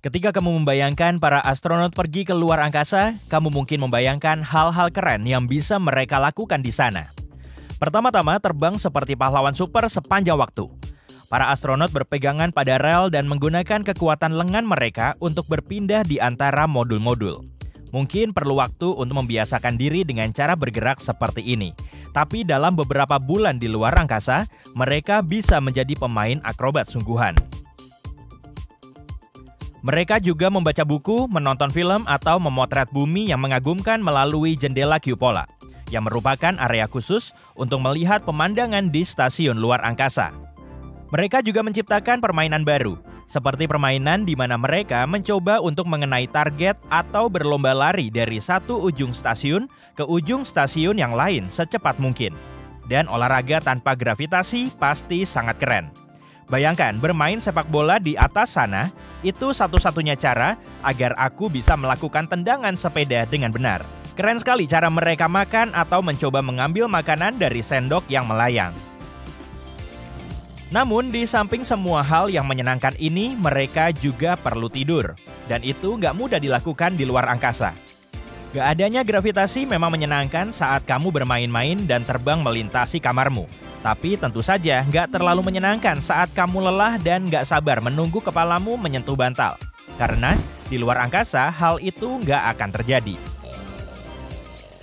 Ketika kamu membayangkan para astronot pergi ke luar angkasa, kamu mungkin membayangkan hal-hal keren yang bisa mereka lakukan di sana. Pertama-tama, terbang seperti pahlawan super sepanjang waktu. Para astronot berpegangan pada rel dan menggunakan kekuatan lengan mereka untuk berpindah di antara modul-modul. Mungkin perlu waktu untuk membiasakan diri dengan cara bergerak seperti ini. Tapi dalam beberapa bulan di luar angkasa, mereka bisa menjadi pemain akrobat sungguhan. Mereka juga membaca buku, menonton film, atau memotret bumi yang mengagumkan melalui jendela cupola, yang merupakan area khusus untuk melihat pemandangan di stasiun luar angkasa. Mereka juga menciptakan permainan baru, seperti permainan di mana mereka mencoba untuk mengenai target atau berlomba lari dari satu ujung stasiun ke ujung stasiun yang lain secepat mungkin. Dan olahraga tanpa gravitasi pasti sangat keren. Bayangkan bermain sepak bola di atas sana, itu satu-satunya cara agar aku bisa melakukan tendangan sepeda dengan benar. Keren sekali cara mereka makan atau mencoba mengambil makanan dari sendok yang melayang. Namun di samping semua hal yang menyenangkan ini, mereka juga perlu tidur. Dan itu nggak mudah dilakukan di luar angkasa. Gak adanya gravitasi memang menyenangkan saat kamu bermain-main dan terbang melintasi kamarmu. Tapi tentu saja nggak terlalu menyenangkan saat kamu lelah dan nggak sabar menunggu kepalamu menyentuh bantal. Karena di luar angkasa hal itu nggak akan terjadi.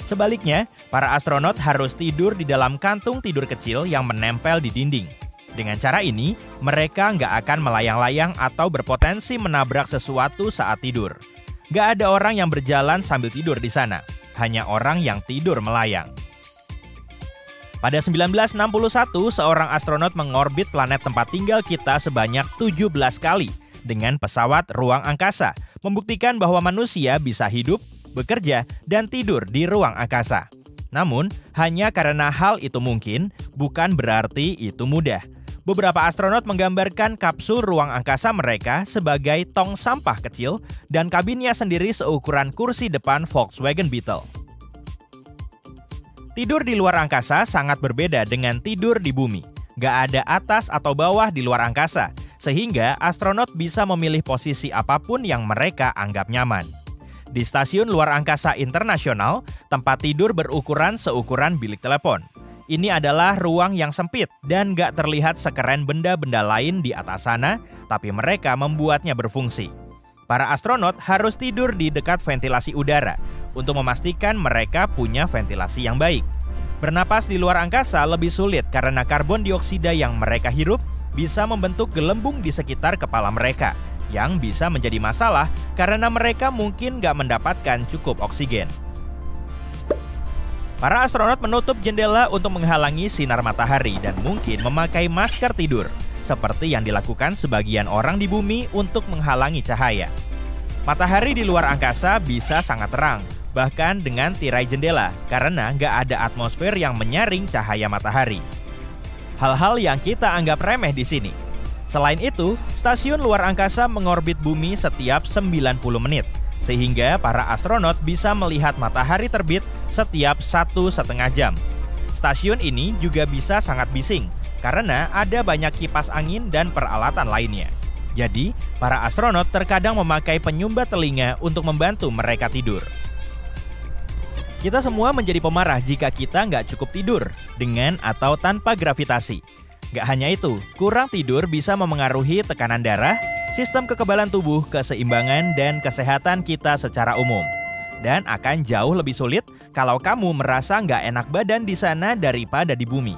Sebaliknya, para astronot harus tidur di dalam kantung tidur kecil yang menempel di dinding. Dengan cara ini, mereka nggak akan melayang-layang atau berpotensi menabrak sesuatu saat tidur. Nggak ada orang yang berjalan sambil tidur di sana, hanya orang yang tidur melayang. Pada 1961, seorang astronot mengorbit planet tempat tinggal kita sebanyak 17 kali dengan pesawat ruang angkasa, membuktikan bahwa manusia bisa hidup, bekerja, dan tidur di ruang angkasa. Namun, hanya karena hal itu mungkin, bukan berarti itu mudah. Beberapa astronot menggambarkan kapsul ruang angkasa mereka sebagai tong sampah kecil dan kabinnya sendiri seukuran kursi depan Volkswagen Beetle. Tidur di luar angkasa sangat berbeda dengan tidur di bumi. Gak ada atas atau bawah di luar angkasa, sehingga astronot bisa memilih posisi apapun yang mereka anggap nyaman. Di Stasiun Luar Angkasa Internasional, tempat tidur berukuran seukuran bilik telepon. Ini adalah ruang yang sempit dan gak terlihat sekeren benda-benda lain di atas sana, tapi mereka membuatnya berfungsi. Para astronot harus tidur di dekat ventilasi udara untuk memastikan mereka punya ventilasi yang baik. Bernapas di luar angkasa lebih sulit karena karbon dioksida yang mereka hirup bisa membentuk gelembung di sekitar kepala mereka, yang bisa menjadi masalah karena mereka mungkin nggak mendapatkan cukup oksigen. Para astronot menutup jendela untuk menghalangi sinar matahari dan mungkin memakai masker tidur, seperti yang dilakukan sebagian orang di bumi untuk menghalangi cahaya. Matahari di luar angkasa bisa sangat terang, bahkan dengan tirai jendela, karena nggak ada atmosfer yang menyaring cahaya matahari. Hal-hal yang kita anggap remeh di sini. Selain itu, stasiun luar angkasa mengorbit bumi setiap 90 menit, sehingga para astronot bisa melihat matahari terbit setiap 1,5 jam. Stasiun ini juga bisa sangat bising, karena ada banyak kipas angin dan peralatan lainnya. Jadi, para astronot terkadang memakai penyumbat telinga untuk membantu mereka tidur. Kita semua menjadi pemarah jika kita nggak cukup tidur, dengan atau tanpa gravitasi. Nggak hanya itu, kurang tidur bisa memengaruhi tekanan darah, sistem kekebalan tubuh, keseimbangan, dan kesehatan kita secara umum. Dan akan jauh lebih sulit kalau kamu merasa nggak enak badan di sana daripada di bumi.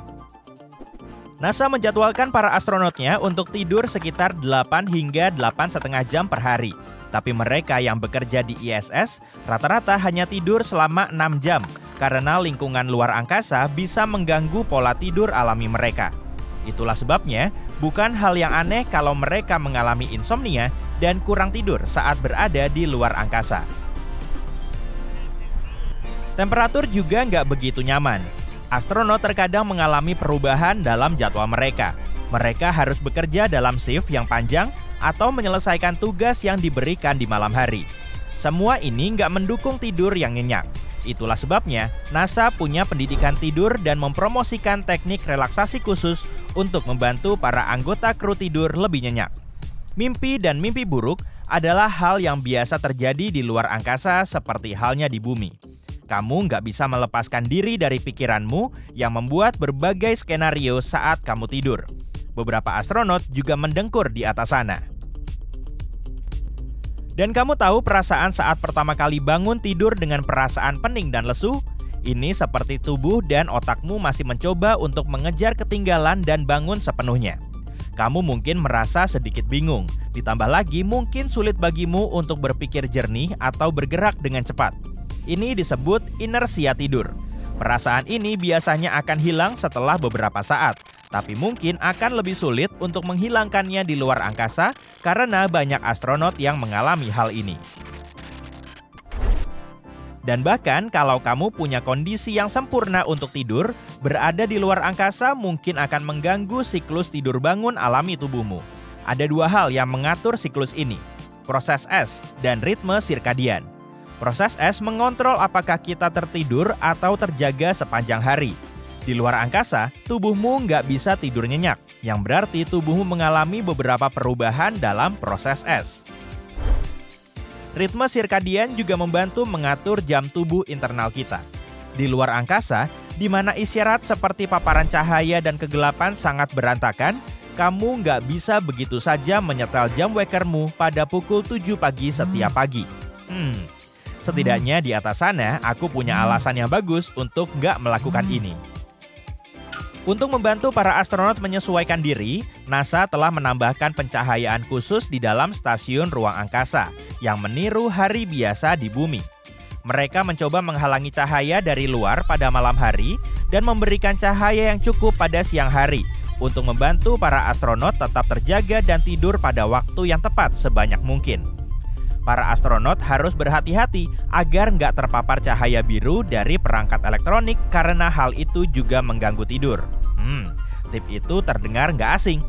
NASA menjadwalkan para astronotnya untuk tidur sekitar 8 hingga 8,5 jam per hari. Tapi mereka yang bekerja di ISS rata-rata hanya tidur selama 6 jam karena lingkungan luar angkasa bisa mengganggu pola tidur alami mereka. Itulah sebabnya bukan hal yang aneh kalau mereka mengalami insomnia dan kurang tidur saat berada di luar angkasa. Temperatur juga nggak begitu nyaman. Astronot terkadang mengalami perubahan dalam jadwal mereka. Mereka harus bekerja dalam shift yang panjang atau menyelesaikan tugas yang diberikan di malam hari. Semua ini nggak mendukung tidur yang nyenyak. Itulah sebabnya NASA punya pendidikan tidur dan mempromosikan teknik relaksasi khusus untuk membantu para anggota kru tidur lebih nyenyak. Mimpi dan mimpi buruk adalah hal yang biasa terjadi di luar angkasa seperti halnya di bumi. Kamu nggak bisa melepaskan diri dari pikiranmu yang membuat berbagai skenario saat kamu tidur. Beberapa astronot juga mendengkur di atas sana. Dan kamu tahu perasaan saat pertama kali bangun tidur dengan perasaan pening dan lesu? Ini seperti tubuh dan otakmu masih mencoba untuk mengejar ketinggalan dan bangun sepenuhnya. Kamu mungkin merasa sedikit bingung, ditambah lagi mungkin sulit bagimu untuk berpikir jernih atau bergerak dengan cepat. Ini disebut inersia tidur. Perasaan ini biasanya akan hilang setelah beberapa saat, tapi mungkin akan lebih sulit untuk menghilangkannya di luar angkasa karena banyak astronot yang mengalami hal ini. Dan bahkan kalau kamu punya kondisi yang sempurna untuk tidur, berada di luar angkasa mungkin akan mengganggu siklus tidur bangun alami tubuhmu. Ada dua hal yang mengatur siklus ini, proses S dan ritme sirkadian. Proses S mengontrol apakah kita tertidur atau terjaga sepanjang hari. Di luar angkasa, tubuhmu nggak bisa tidur nyenyak, yang berarti tubuhmu mengalami beberapa perubahan dalam proses S. Ritme sirkadian juga membantu mengatur jam tubuh internal kita. Di luar angkasa, di mana isyarat seperti paparan cahaya dan kegelapan sangat berantakan, kamu nggak bisa begitu saja menyetel jam wakermu pada pukul 7 pagi setiap pagi. Setidaknya di atas sana, aku punya alasan yang bagus untuk nggak melakukan ini. Untuk membantu para astronot menyesuaikan diri, NASA telah menambahkan pencahayaan khusus di dalam stasiun ruang angkasa yang meniru hari biasa di bumi. Mereka mencoba menghalangi cahaya dari luar pada malam hari dan memberikan cahaya yang cukup pada siang hari untuk membantu para astronot tetap terjaga dan tidur pada waktu yang tepat sebanyak mungkin. Para astronot harus berhati-hati agar nggak terpapar cahaya biru dari perangkat elektronik karena hal itu juga mengganggu tidur. Tip itu terdengar nggak asing.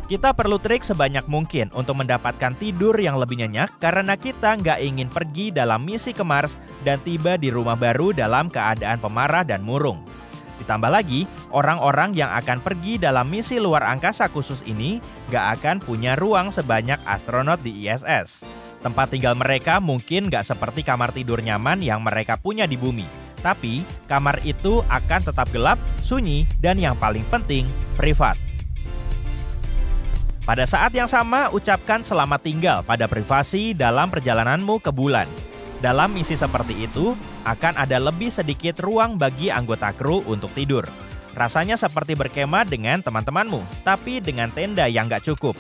Kita perlu trik sebanyak mungkin untuk mendapatkan tidur yang lebih nyenyak karena kita nggak ingin pergi dalam misi ke Mars dan tiba di rumah baru dalam keadaan pemarah dan murung. Ditambah lagi, orang-orang yang akan pergi dalam misi luar angkasa khusus ini nggak akan punya ruang sebanyak astronot di ISS. Tempat tinggal mereka mungkin nggak seperti kamar tidur nyaman yang mereka punya di bumi. Tapi, kamar itu akan tetap gelap, sunyi, dan yang paling penting, privat. Pada saat yang sama, ucapkan selamat tinggal pada privasi dalam perjalananmu ke bulan. Dalam misi seperti itu, akan ada lebih sedikit ruang bagi anggota kru untuk tidur. Rasanya seperti berkemah dengan teman-temanmu, tapi dengan tenda yang nggak cukup.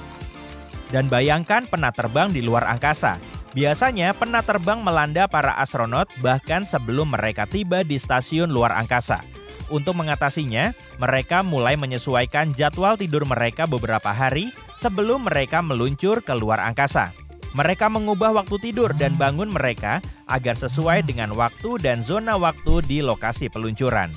Dan bayangkan penat terbang di luar angkasa. Biasanya penat terbang melanda para astronot bahkan sebelum mereka tiba di stasiun luar angkasa. Untuk mengatasinya, mereka mulai menyesuaikan jadwal tidur mereka beberapa hari sebelum mereka meluncur ke luar angkasa. Mereka mengubah waktu tidur dan bangun mereka agar sesuai dengan waktu dan zona waktu di lokasi peluncuran.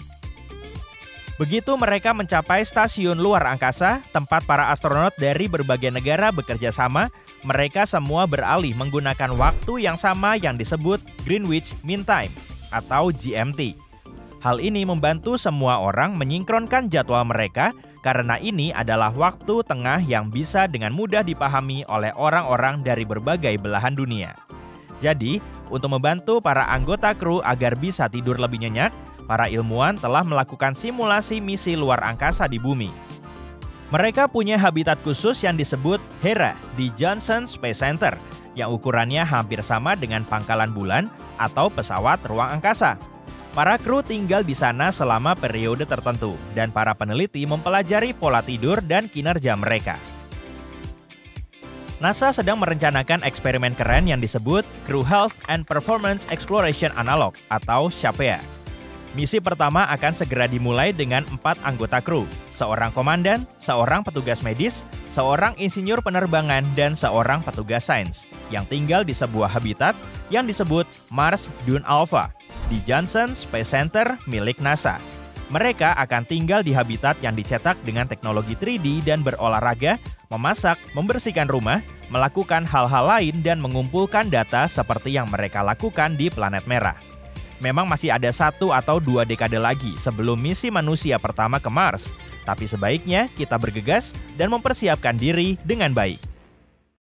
Begitu mereka mencapai stasiun luar angkasa, tempat para astronot dari berbagai negara bekerja sama, mereka semua beralih menggunakan waktu yang sama yang disebut Greenwich Mean Time atau GMT. Hal ini membantu semua orang menyinkronkan jadwal mereka karena ini adalah waktu tengah yang bisa dengan mudah dipahami oleh orang-orang dari berbagai belahan dunia. Jadi, untuk membantu para anggota kru agar bisa tidur lebih nyenyak, para ilmuwan telah melakukan simulasi misi luar angkasa di bumi. Mereka punya habitat khusus yang disebut Hera di Johnson Space Center, yang ukurannya hampir sama dengan pangkalan bulan atau pesawat ruang angkasa. Para kru tinggal di sana selama periode tertentu, dan para peneliti mempelajari pola tidur dan kinerja mereka. NASA sedang merencanakan eksperimen keren yang disebut Crew Health and Performance Exploration Analog atau SHAPEA. Misi pertama akan segera dimulai dengan 4 anggota kru, seorang komandan, seorang petugas medis, seorang insinyur penerbangan, dan seorang petugas sains, yang tinggal di sebuah habitat yang disebut Mars Dune Alpha di Johnson Space Center milik NASA. Mereka akan tinggal di habitat yang dicetak dengan teknologi 3D dan berolahraga, memasak, membersihkan rumah, melakukan hal-hal lain dan mengumpulkan data seperti yang mereka lakukan di planet merah. Memang masih ada 1 atau 2 dekade lagi sebelum misi manusia pertama ke Mars, Tapi sebaiknya kita bergegas dan mempersiapkan diri dengan baik.